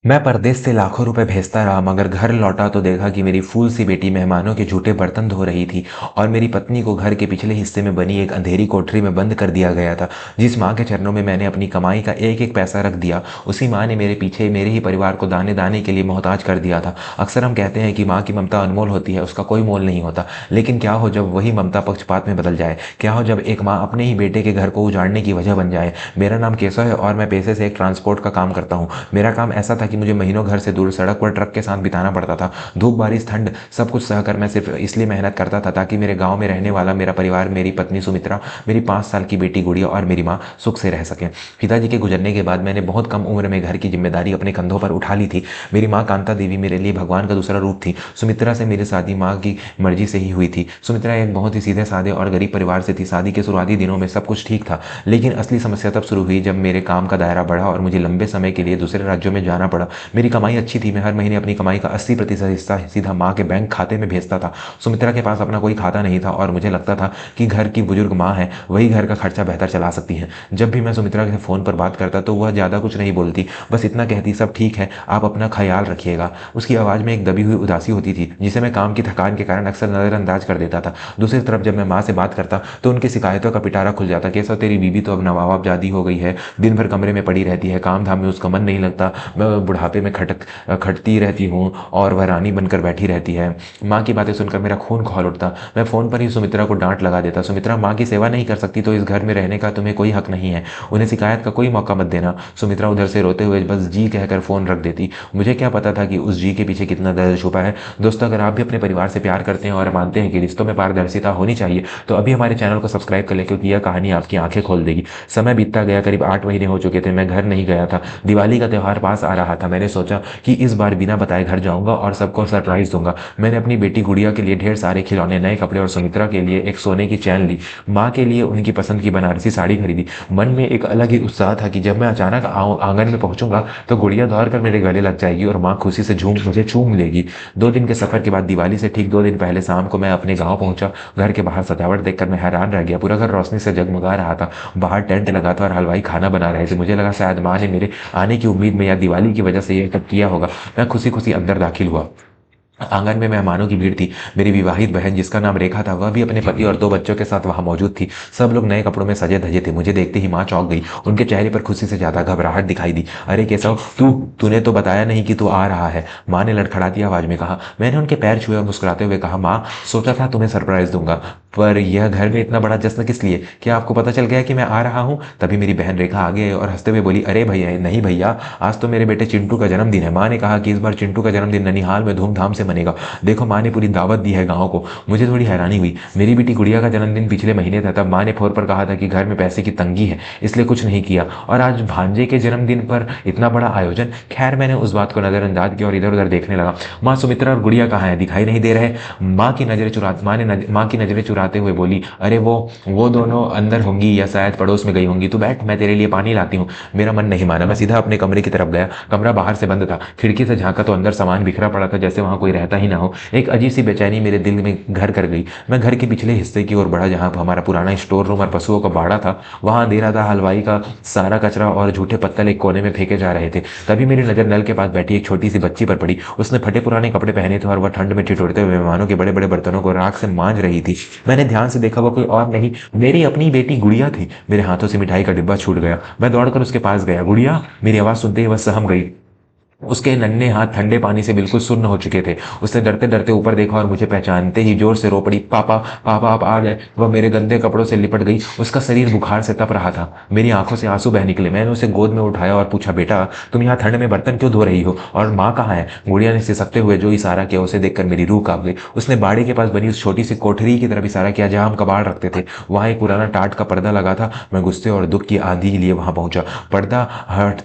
मैं परदेश से लाखों रुपए भेजता रहा मगर घर लौटा तो देखा कि मेरी फूल सी बेटी मेहमानों के झूठे बर्तन धो रही थी और मेरी पत्नी को घर के पिछले हिस्से में बनी एक अंधेरी कोठरी में बंद कर दिया गया था। जिस माँ के चरणों में मैंने अपनी कमाई का एक एक पैसा रख दिया, उसी माँ ने मेरे पीछे मेरे ही परिवार को दाने दाने के लिए मोहताज कर दिया था। अक्सर हम कहते हैं कि माँ की ममता अनमोल होती है, उसका कोई मोल नहीं होता। लेकिन क्या हो जब वही ममता पक्षपात में बदल जाए? क्या हो जब एक माँ अपने ही बेटे के घर को उजाड़ने की वजह बन जाए? मेरा नाम केशव है और मैं पेशे से एक ट्रांसपोर्ट का काम करता हूँ। मेरा काम ऐसा था कि मुझे महीनों घर से दूर सड़क पर ट्रक के साथ बिताना पड़ता था। धूप बारिश ठंड सब कुछ सहकर मैं सिर्फ इसलिए मेहनत करता था ताकि मेरे गांव में रहने वाला मेरा परिवार, मेरी पत्नी सुमित्रा, मेरी 5 साल की बेटी गुड़िया और मेरी माँ सुख से रह सके। पिताजी के गुजरने के बाद मैंने बहुत कम उम्र में घर की जिम्मेदारी अपने कंधों पर उठा ली थी। मेरी माँ कांता देवी मेरे लिए भगवान का दूसरा रूप थी। सुमित्रा से मेरी शादी माँ की मर्जी से ही हुई थी। सुमित्रा एक बहुत ही सीधे साधे और गरीब परिवार से थी। शादी के शुरुआती दिनों में सब कुछ ठीक था, लेकिन असली समस्या तब शुरू हुई जब मेरे काम का दायरा बढ़ा और मुझे लंबे समय के लिए दूसरे राज्यों में जाना पड़ा। मेरी कमाई अच्छी थी, मैं हर महीने अपनी कमाई का 80% हिस्सा सीधा माँ के बैंक खाते में भेजता था। सुमित्रा के पास अपना कोई खाता नहीं था और मुझे लगता था कि घर की बुजुर्ग माँ है, वही घर का खर्चा बेहतर चला सकती है। जब भी मैं सुमित्रा के फोन पर बात करता तो वह ज़्यादा कुछ नहीं बोलती, बस इतना कहती, सब ठीक है, आप अपना ख्याल रखिएगा। उसकी आवाज़ में एक दबी हुई उदासी होती थी जिसे मैं काम की थकान के कारण अक्सर नज़रअंदाज कर देता था। दूसरी तरफ जब मैं माँ से बात करता तो उनकी शिकायतों का पिटारा खुल जाता। कैसा तेरी बीबी तो अब नवाबजादी हो गई है, दिन भर कमरे में पड़ी रहती है, काम धाम में उसका मन नहीं लगता, मैं बुढ़ापे में खटती रहती हूँ और वह रानी बनकर बैठी रहती है। माँ की बातें सुनकर मेरा खून खौल उठता। मैं फ़ोन पर ही सुमित्रा को डांट लगा देता, सुमित्रा माँ की सेवा नहीं कर सकती तो इस घर में रहने का तुम्हें कोई हक नहीं है, उन्हें शिकायत का कोई मौका मत देना। सुमित्रा उधर से रोते हुए बस जी कहकर फ़ोन रख देती। मुझे क्या पता था कि उस जी के पीछे कितना दर्द छुपा है। दोस्तों, अगर आप भी अपने परिवार से प्यार करते हैं और मानते हैं कि रिश्तों में पारदर्शिता होनी चाहिए तो अभी हमारे चैनल को सब्सक्राइब कर लें, क्योंकि यह कहानी आपकी आंखें खोल देगी। समय बीतता गया, करीब 8 महीने हो चुके थे, मैं घर नहीं गया था। दिवाली का त्यौहार पास आ रहा था। मैंने सोचा कि इस बार बिना बताए घर जाऊंगा और सबको सरप्राइज दूंगा। मैंने अपनी बेटी गुड़िया के लिए ढेर सारे खिलौने, नए कपड़े और सुमित्रा के लिए एक सोने की चैन ली। माँ के लिए उनकी पसंद की बनारसी साड़ी खरीदी। मन में एक अलग ही उत्साह था कि जब मैं अचानक आंगन में पहुंचूंगा तो गुड़िया दौड़ कर मेरे गले लग जाएगी और माँ खुशी से मुझे चूम लेगी। 2 दिन के सफर के बाद दिवाली से ठीक 2 दिन पहले शाम को मैं अपने गाँव पहुंचा। घर के बाहर सजावट देखकर मैं हैरान रह गया। पूरा घर रोशनी से जगमगा रहा था। बाहर टेंट लगा था और हलवाई खाना बना रहे थे। मुझे लगा शायद माँ ने मेरे आने की उम्मीद में या दिवाली की वजह से ये सब किया होगा। मैं खुशी खुशी अंदर दाखिल हुआ। आंगन में मेहमानों की भीड़ थी। मेरी विवाहित बहन, जिसका नाम रेखा था, वह भी अपने पति और 2 बच्चों के साथ वहां मौजूद थी। सब लोग नए कपड़ों में सजे धजे थे। मुझे देखते ही माँ चौंक गई। उनके चेहरे पर खुशी से ज्यादा घबराहट दिखाई दी। अरे केशव, तूने तो बताया नहीं कि तू आ रहा है, माँ ने लड़खड़ाती आवाज में कहा। मैंने उनके पैर छुए और मुस्कुराते हुए कहा, माँ, सोचा था तुम्हें सरप्राइज दूंगा, पर यह घर में इतना बड़ा जश्न किस लिए? क्या आपको पता चल गया कि मैं आ रहा हूँ? तभी मेरी बहन रेखा आगे और हंसते हुए बोली, अरे भैया, नहीं भैया, आज तो मेरे बेटे चिंटू का जन्मदिन है। माँ ने कहा कि इस बार चिंटू का जन्मदिन ननिहाल में धूमधाम से मनेगा। देखो, माँ ने पूरी दावत दी है गाँव को। मुझे थोड़ी हैरानी हुई। मेरी बेटी गुड़िया का जन्मदिन पिछले महीने था, तब माँ ने फोन पर कहा था कि घर में पैसे की तंगी है, इसलिए कुछ नहीं किया, और आज भांजे के जन्मदिन पर इतना बड़ा आयोजन। खैर, मैंने उस बात को नजरअंदाज किया और इधर उधर देखने लगा। माँ, सुमित्रा और गुड़िया कहाँ है? दिखाई नहीं दे रहे। माँ की नजरें चुराते हुए बोली, अरे वो दोनों अंदर होंगी या शायद पड़ोस में गई होंगी। तू बैठ, मैं तेरे लिए पानी लाती हूँ। मेरा मन नहीं माना। मैं सीधा अपने कमरे की तरफ गया। कमरा बाहर से बंद था। खिड़की से झांका तो अंदर सामान बिखरा पड़ा था, जैसे वहां कोई रहता ही ना हो। एक अजीब सी बेचैनी मेरे दिल में घर कर गई। मैं घर के पिछले हिस्से की ओर बढ़ा, जहाँ हमारा पुराना स्टोर रूम और पशुओं का बाड़ा था। वहां अंधेरा था। हलवाई का सारा कचरा और झूठे पत्तल एक कोने में फेंके जा रहे थे। तभी मेरी नजर नल के पास बैठी एक छोटी सी बच्ची पर पड़ी। उसने फटे पुराने कपड़े पहने थे और वह ठंड में ठिठुरते हुए मेहमानों के बड़े बड़े बर्तनों को राख से मांज रही थी। मैंने ध्यान से देखा, वो कोई और नहीं, मेरी अपनी बेटी गुड़िया थी। मेरे हाथों से मिठाई का डिब्बा छूट गया। मैं दौड़कर उसके पास गया। गुड़िया, मेरी आवाज सुनते ही वह सहम गई। उसके नन्हे हाथ ठंडे पानी से बिल्कुल सुन्न हो चुके थे। उसने डरते डरते ऊपर देखा और मुझे पहचानते ही जोर से रो पड़ी, पापा, पापा, आप आ गए। वह मेरे गंदे कपड़ों से लिपट गई। उसका शरीर बुखार से तप रहा था। मेरी आंखों से आंसू बह निकले। मैंने उसे गोद में उठाया और पूछा, बेटा, तुम यहाँ ठंड में बर्तन क्यों धो रही हो, और माँ कहाँ है? गुड़िया ने सिसकते हुए जो इशारा किया, उसे देखकर मेरी रूह कांप गई। उसने बाड़े के पास बनी उस छोटी सी कोठरी की तरफ इशारा किया जहां हम कबाड़ रखते थे। वहां एक पुराना टाट का पर्दा लगा था। मैं गुस्से और दुख की आंधी लिए वहां पहुंचा। पर्दा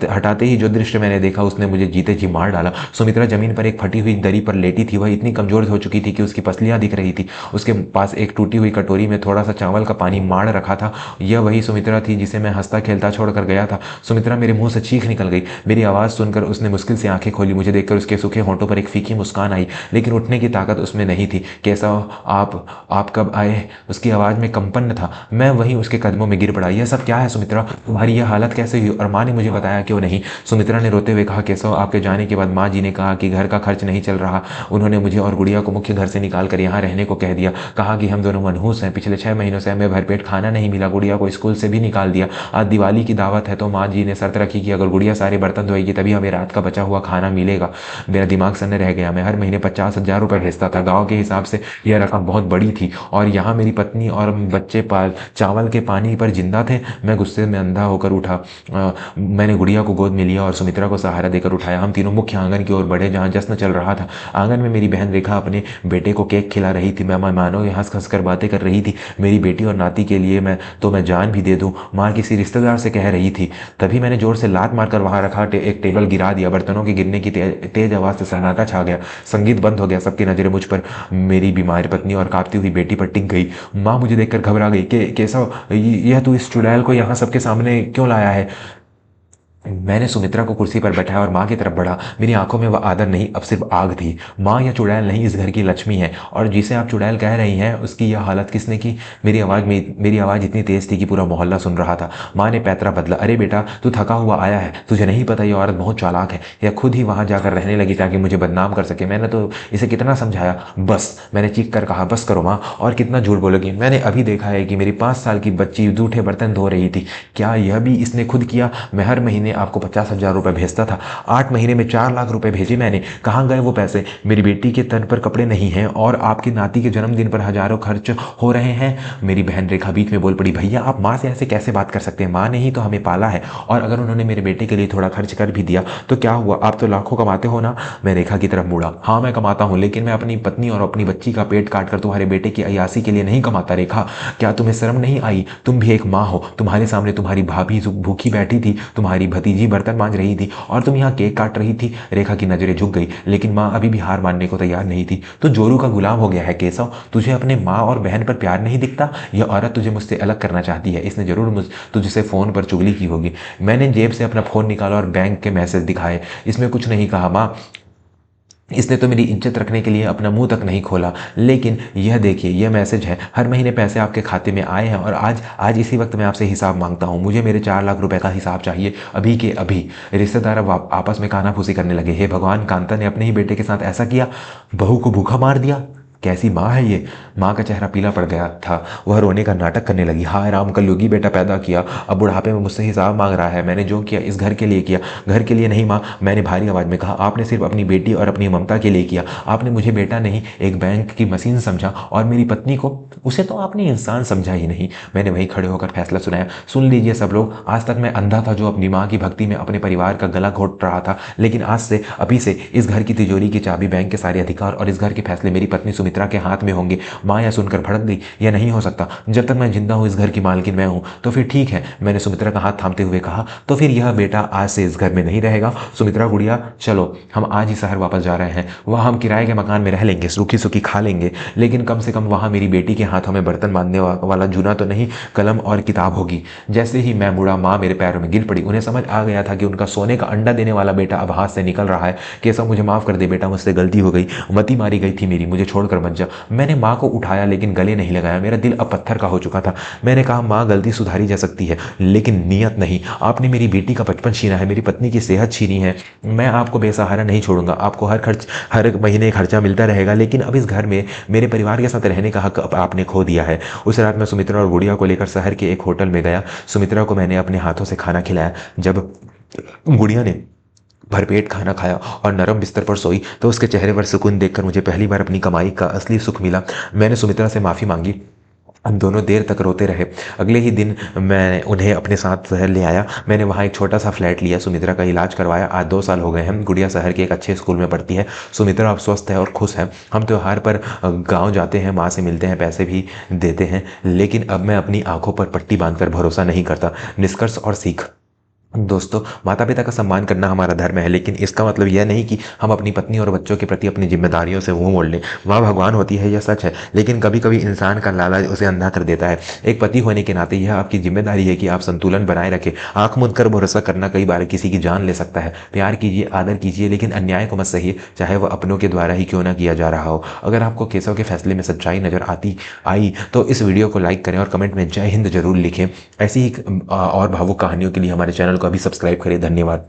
हटाते ही जो दृश्य मैंने देखा, उसने मुझे जीते जी मार डाला। सुमित्रा जमीन पर एक फटी हुई दरी पर लेटी थी। वह इतनी कमजोर हो चुकी थी कि उसकी पसलियां दिख रही थी। उसके पास एक टूटी हुई कटोरी में थोड़ा सा चावल का पानी माड़ रखा था। यह वही सुमित्रा थी जिसे मैं हंसता खेलता छोड़कर गया था। सुमित्रा मेरे मुंह से चीख निकल गई। मेरी आवाज सुनकर उसने मुश्किल से आंखें खोली। मुझे देखकर उसके सूखे होंठों पर एक फीकी मुस्कान आई, लेकिन उठने की ताकत उसमें नहीं थी। कैसा आप कब आए? उसकी आवाज में कंपन था। मैं वहीं उसके कदमों में गिर पड़ा। यह सब क्या है सुमित्रा? तुम्हारी यह हालत कैसे हुई? और माँ ने मुझे बताया क्यों नहीं? सुमित्रा ने रोते हुए कहा, कैसा आप आपके जाने के बाद माँ जी ने कहा कि घर का खर्च नहीं चल रहा। उन्होंने मुझे और गुड़िया को मुख्य घर से निकाल कर यहाँ रहने को कह दिया। कहा कि हम दोनों मनहूस हैं, पिछले 6 महीनों से हमें भरपेट खाना नहीं मिला। गुड़िया को स्कूल से भी निकाल दिया। आज दिवाली की दावत है तो माँ जी ने शर्त रखी कि अगर गुड़िया सारे बर्तन धोएगी तभी हमें रात का बचा हुआ खाना मिलेगा। मेरा दिमाग सन्न रह गया। मैं हर महीने 50,000 रुपये भेजता था। गाँव के हिसाब से यह रकम बहुत बड़ी थी और यहाँ मेरी पत्नी और बच्चे चावल के पानी पर जिंदा थे। मैं गुस्से में अंधा होकर उठा। मैंने गुड़िया को गोद में लिया और सुमित्रा को सहारा देकर उठाया। हम तीनों मुख्य आंगन की ओर बढ़े जहाँ जश्न चल रहा था। आंगन में मेरी बहन रेखा अपने बेटे को केक खिला रही थी। मैं मेहमानों हंस हंस कर बातें कर रही थी। मेरी बेटी और नाती के लिए मैं जान भी दे दूं, माँ किसी रिश्तेदार से कह रही थी। तभी मैंने जोर से लात मारकर वहां रखा एक टेबल गिरा दिया। बर्तनों के गिरने की तेज आवाज से सन्नाटा छा गया। संगीत बंद हो गया। सबकी नजरें मुझ पर, मेरी बीमार पत्नी और कांपती हुई बेटी पर टिक गई। माँ मुझे देखकर घबरा गई। कैसा यह तू इस चुड़ैल को यहाँ सबके सामने क्यों लाया है? मैंने सुमित्रा को कुर्सी पर बैठाया और माँ की तरफ बढ़ा। मेरी आंखों में वह आदर नहीं, अब सिर्फ आग थी। माँ यह चुड़ैल नहीं, इस घर की लक्ष्मी है, और जिसे आप चुड़ैल कह रही हैं उसकी यह हालत किसने की? मेरी आवाज़ इतनी तेज थी कि पूरा मोहल्ला सुन रहा था। माँ ने पैतरा बदला। अरे बेटा, तू थका हुआ आया है, तुझे नहीं पता ये औरत बहुत चालाक है। यह खुद ही वहाँ जाकर रहने लगी ताकि मुझे बदनाम कर सके। मैंने तो इसे कितना समझाया। बस, मैंने चीख कर कहा, बस करो माँ, और कितना झूठ बोलोगी? मैंने अभी देखा है कि मेरी 5 साल की बच्ची जूठे बर्तन धो रही थी। क्या यह भी इसने खुद किया? मैं हर महीने आपको 50,000 रुपए भेजता था। 8 महीने में 4 लाख रुपए भेजे मैंने। कहाँ गए वो पैसे? मेरी बेटी के तन पर कपड़े नहीं हैं और आपकी नाती के जन्मदिन पर हजारों खर्च हो रहे हैं। मेरी बहन रेखा बीच में बोल पड़ी। भैया, आप माँ से ऐसे कैसे बात कर सकते हैं? माँ ने ही तो हमें पाला है, और अगर उन्होंने मेरे बेटे के लिए थोड़ा खर्च कर भी दिया तो क्या हुआ? आप तो लाखों कमाते हो ना। मैं रेखा की तरफ मुड़ा। हाँ, मैं कमाता हूँ, लेकिन मैं अपनी पत्नी और अपनी बच्ची का पेट काट कर तुम्हारे बेटे की अयासी के लिए नहीं कमाता। रेखा, क्या तुम्हें शर्म नहीं आई? तुम भी एक माँ हो। तुम्हारे सामने तुम्हारी भाभी भूखी बैठी थी, तुम्हारी भतीजी बर्तन मांज रही थी और तुम यहाँ केक काट रही थी। रेखा की नजरें झुक गई, लेकिन माँ अभी भी हार मानने को तैयार नहीं थी। तो जोरू का गुलाम हो गया है केशव। तुझे अपने माँ और बहन पर प्यार नहीं दिखता? यह औरत तुझे मुझसे अलग करना चाहती है। इसने जरूर तुझसे फोन पर चुगली की होगी। मैंने जेब से अपना फोन निकाला और बैंक के मैसेज दिखाए। इसमें कुछ नहीं कहा माँ, इसने तो मेरी इज्जत रखने के लिए अपना मुंह तक नहीं खोला। लेकिन यह देखिए, यह मैसेज है। हर महीने पैसे आपके खाते में आए हैं और आज इसी वक्त मैं आपसे हिसाब मांगता हूं। मुझे मेरे 4 लाख रुपए का हिसाब चाहिए, अभी के अभी। रिश्तेदार अब आपस में कानाफूसी करने लगे। हे भगवान, कांता ने अपने ही बेटे के साथ ऐसा किया, बहू को भूखा मार दिया। कैसी माँ है ये? माँ का चेहरा पीला पड़ गया था। वह रोने का नाटक करने लगी। हाय राम, कलयुगी बेटा पैदा किया, अब बुढ़ापे में मुझसे हिसाब मांग रहा है। मैंने जो किया इस घर के लिए किया, घर के लिए नहीं माँ। मैंने भारी आवाज में कहा। आपने सिर्फ अपनी बेटी और अपनी ममता के लिए किया। आपने मुझे बेटा नहीं, एक बैंक की मशीन समझा, और मेरी पत्नी को, उसे तो आपने इंसान समझा ही नहीं। मैंने वहीं खड़े होकर फैसला सुनाया। सुन लीजिए सब लोग, आज तक मैं अंधा था जो अपनी माँ की भक्ति में अपने परिवार का गला घोट रहा था, लेकिन आज से, अभी से इस घर की तिजोरी की चाबी, बैंक के सारे अधिकार और इस घर के फैसले मेरी पत्नी सुमित्रा के हाथ में होंगे। माँ यह सुनकर भड़क गई। यह नहीं हो सकता। जब तक मैं जिंदा हूं इस घर की मालकिन मैं हूं। तो फिर ठीक है, मैंने सुमित्रा का हाथ थामते हुए कहा। तो फिर यह बेटा आज से इस घर में नहीं रहेगा। सुमित्रा गुड़िया, चलो हम आज ही शहर वापस जा रहे हैं। वहां हम किराए के मकान में रह लेंगे, सूखी सूखी खा लेंगे, लेकिन कम से कम वहां मेरी बेटी के हाथों में बर्तन बांधने वाला जूना तो नहीं, कलम और किताब होगी। जैसे ही मैं मुड़ा, माँ मेरे पैरों में गिर पड़ी। उन्हें समझ आ गया था कि उनका सोने का अंडा देने वाला बेटा अब हाथ से निकल रहा है। केशव, मुझे माफ कर दे बेटा, मुझसे गलती हो गई, मती मारी गई थी मेरी, मुझे छोड़कर मत जा। मैंने माँ को उठाया लेकिन गले नहीं लगाया। मेरा दिल अब पत्थर का हो चुका था। मैंने कहा, माँ गलती सुधारी जा सकती है, लेकिन नियत नहीं। आपने मेरी बेटी का बचपन छीना है, मेरी पत्नी की सेहत छीनी है। मैं आपको बेसहारा नहीं छोड़ूंगा। आपको हर महीने खर्चा मिलता रहेगा, लेकिन अब इस घर में मेरे परिवार के साथ रहने का हक अब आपने खो दिया है। उस रात मैं सुमित्रा और गुड़िया को लेकर शहर के एक होटल में गया। सुमित्रा को मैंने अपने हाथों से खाना खिलाया। जब गुड़िया ने भरपेट खाना खाया और नरम बिस्तर पर सोई तो उसके चेहरे पर सुकून देखकर मुझे पहली बार अपनी कमाई का असली सुख मिला। मैंने सुमित्रा से माफ़ी मांगी। हम दोनों देर तक रोते रहे। अगले ही दिन मैं उन्हें अपने साथ शहर ले आया। मैंने वहाँ एक छोटा सा फ्लैट लिया, सुमित्रा का इलाज करवाया। आज 2 साल हो गए हैं। गुड़िया शहर के एक अच्छे स्कूल में पढ़ती है। सुमित्रा अब स्वस्थ है और खुश है। हम त्योहार पर गांव जाते हैं, माँ से मिलते हैं, पैसे भी देते हैं, लेकिन अब मैं अपनी आंखों पर पट्टी बांधकर भरोसा नहीं करता। निष्कर्ष और सीख, दोस्तों, माता पिता का सम्मान करना हमारा धर्म है, लेकिन इसका मतलब यह नहीं कि हम अपनी पत्नी और बच्चों के प्रति अपनी जिम्मेदारियों से मुंह मोड़ लें। वह भगवान होती है, यह सच है, लेकिन कभी कभी इंसान का लालच उसे अंधा कर देता है। एक पति होने के नाते यह आपकी जिम्मेदारी है कि आप संतुलन बनाए रखें। आंख मूंद कर भरोसा करना कई बार किसी की जान ले सकता है। प्यार कीजिए, आदर कीजिए, लेकिन अन्याय को मत सहिए, चाहे वह अपनों के द्वारा ही क्यों ना किया जा रहा हो। अगर आपको केशव के फैसले में सच्चाई नजर आई तो इस वीडियो को लाइक करें और कमेंट में जय हिंद जरूर लिखें। ऐसी ही और भावुक कहानियों के लिए हमारे चैनल को अभी सब्सक्राइब करें। धन्यवाद।